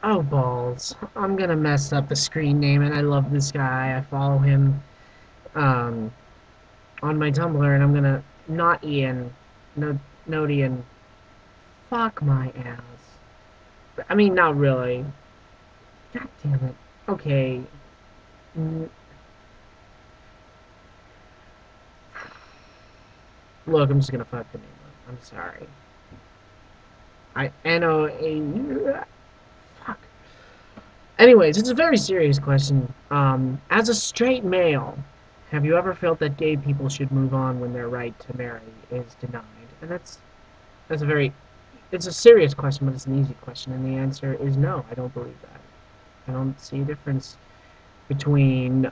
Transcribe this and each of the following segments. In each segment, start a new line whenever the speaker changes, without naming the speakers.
Oh, balls. I'm gonna mess up the screen name, and I love this guy. I follow him um, on my Tumblr, and I'm gonna not Ian, no, notean. Fuck my ass. I mean, not really. God damn it. Okay. Mm, Look, I'm just gonna fuck the name up. I'm sorry. N-O-A... Fuck. Anyways, it's a very serious question. As a straight male, have you ever felt that gay people should move on when their right to marry is denied? And that's a very it's a serious question, but it's an easy question, and the answer is no. I don't believe that. I don't see a difference between you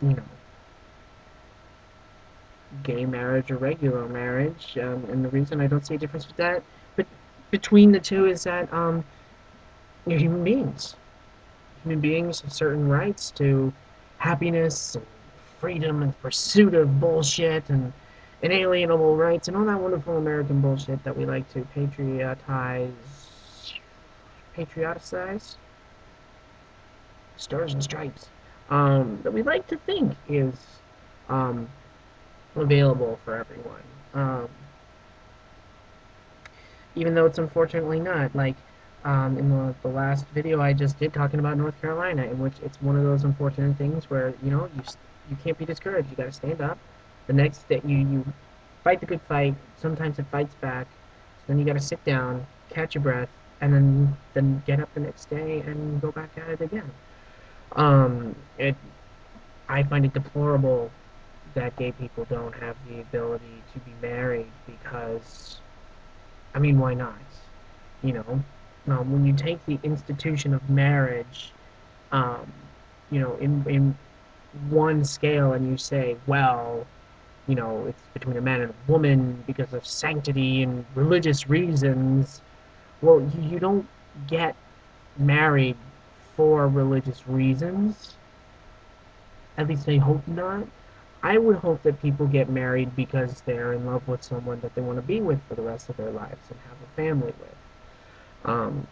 know gay marriage or regular marriage, and the reason I don't see a difference with that, but between the two is that you're human beings. Human beings have certain rights to happiness and freedom and pursuit of bullshit and inalienable rights and all that wonderful American bullshit that we like to patrioticize, stars and stripes, that we like to think is um, available for everyone. Um, Even though it's unfortunately not. Like in the last video I just did talking about North Carolina, in which it's one of those unfortunate things where you can't be discouraged. You got to stand up. The next day you fight the good fight. Sometimes it fights back. So then you got to sit down, catch your breath, and then get up the next day and go back at it again. It I find it deplorable that gay people don't have the ability to be married because I mean, why not? You know, when you take the institution of marriage, um, in one scale, and you say, well, it's between a man and a woman because of sanctity and religious reasons. Well, you don't get married for religious reasons. At least I hope not. I would hope that people get married because they're in love with someone that they want to be with for the rest of their lives and have a family with. Um,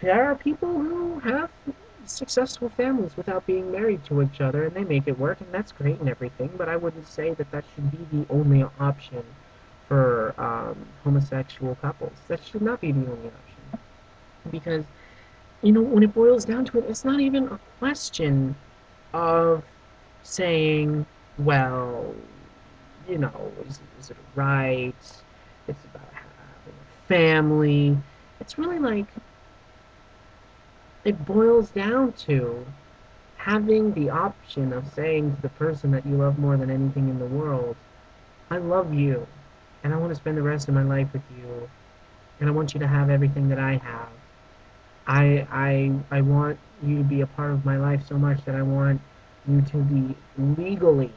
there are people who have successful families without being married to each other, and they make it work, and that's great and everything. But I wouldn't say that that should be the only option for homosexual couples. That should not be the only option because when it boils down to it, it's not even a question of saying, well, is it right? It's about having a family. It's really like it boils down to having the option of saying to the person that you love more than anything in the world, I love you, and I want to spend the rest of my life with you, and I want you to have everything that I have. I want you to be a part of my life so much that I want you to be legally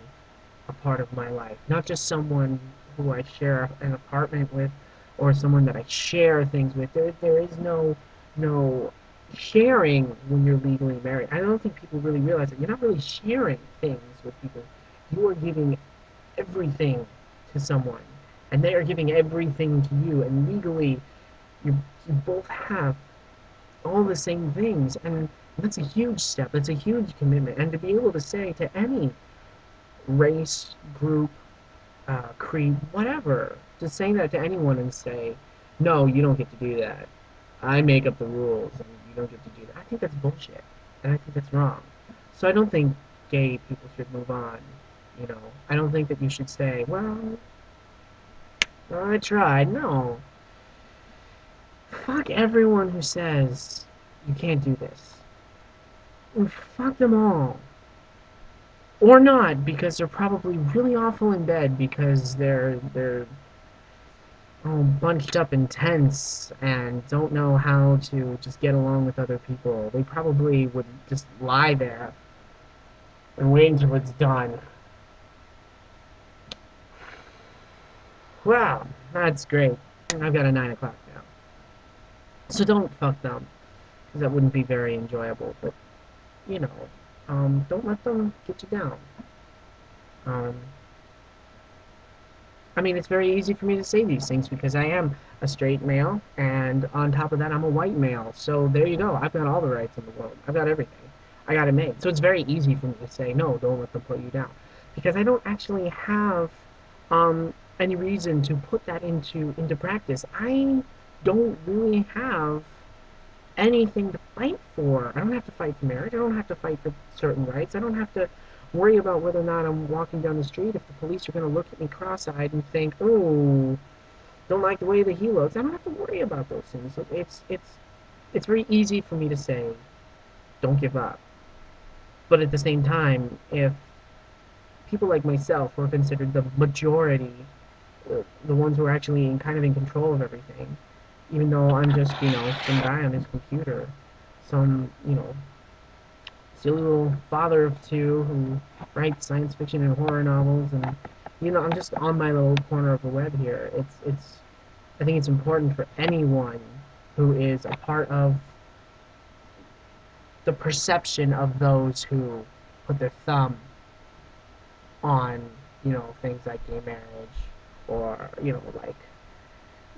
a part of my life, not just someone who I share an apartment with or someone that I share things with. There is no sharing when you're legally married. I don't think people really realize that you're not really sharing things with people. You are giving everything to someone, and they are giving everything to you, and legally you both have all the same things, and that's a huge step. That's a huge commitment, and to be able to say to any race, group, creed, whatever, just saying that to anyone and say, no, you don't get to do that. I make up the rules, and you don't get to do that. I think that's bullshit, and I think that's wrong. So I don't think gay people should move on. I don't think that you should say, well, I tried. No, fuck everyone who says you can't do this. Fuck them all. Or not, because they're probably really awful in bed because they're all bunched up in tents and don't know how to just get along with other people. They probably would just lie there and wait until it's done. Wow, that's great. I've got a 9 o'clock now. So don't fuck them, because that wouldn't be very enjoyable. But, you know, don't let them get you down. Um, I mean, it's very easy for me to say these things because I am a straight male, and on top of that, I'm a white male. So there you go. I've got all the rights in the world. I've got everything. I got it made. So it's very easy for me to say, no, don't let them put you down. Because I don't actually have any reason to put that into practice. I don't really have anything to fight for. I don't have to fight for marriage. I don't have to fight for certain rights. I don't have to worry about whether or not I'm walking down the street if the police are going to look at me cross-eyed and think, "Oh, don't like the way that he looks." I don't have to worry about those things. It's very easy for me to say, "Don't give up." But at the same time, if people like myself who are considered the majority, the ones who are actually kind of in control of everything, even though I'm just, some guy on his computer, some, silly little father of two who writes science fiction and horror novels, and I'm just on my little corner of the web here. I think it's important for anyone who is a part of the perception of those who put their thumb on, things like gay marriage, or, like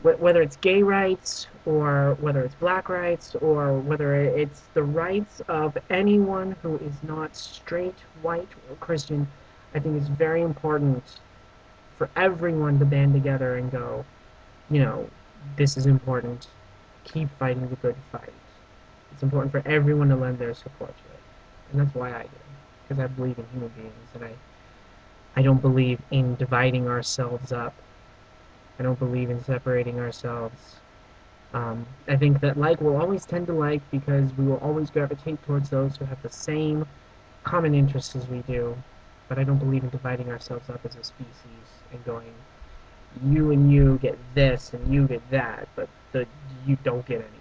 whether it's gay rights or whether it's black rights or whether it's the rights of anyone who is not straight, white, or Christian. I think it's very important for everyone to band together and go, you know, this is important. Keep fighting the good fight. It's important for everyone to lend their support to it. And that's why I do. Because I believe in human beings, and I don't believe in dividing ourselves up. I don't believe in separating ourselves. I think that like will always tend to like because we will always gravitate towards those who have the same common interests as we do. But I don't believe in dividing ourselves up as a species and going, you and you get this and you get that, but you don't get anything.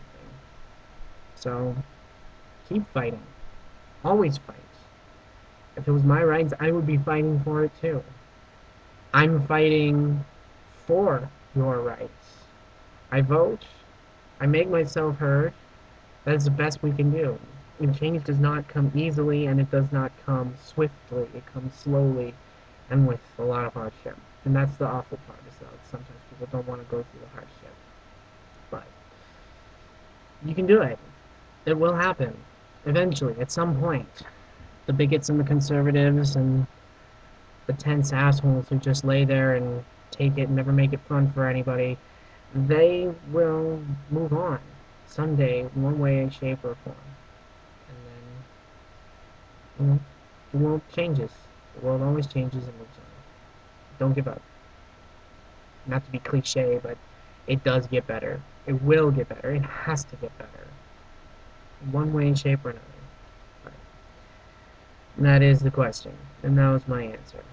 So keep fighting. Always fight. If it was my rights, I would be fighting for it too. I'm fighting for your rights. I vote. I make myself heard. That is the best we can do. And change does not come easily, and it does not come swiftly. It comes slowly and with a lot of hardship. And that's the awful part, is that sometimes people don't want to go through the hardship. But you can do it. It will happen. Eventually, at some point. The bigots and the conservatives and the tense assholes who just lay there and take it and never make it fun for anybody, they will move on someday, one way, shape, or form. And then, the world changes. The world always changes and moves on. Don't give up. Not to be cliche, but it does get better. It will get better. It has to get better. One way, shape, or another. Right. And that is the question. And that was my answer.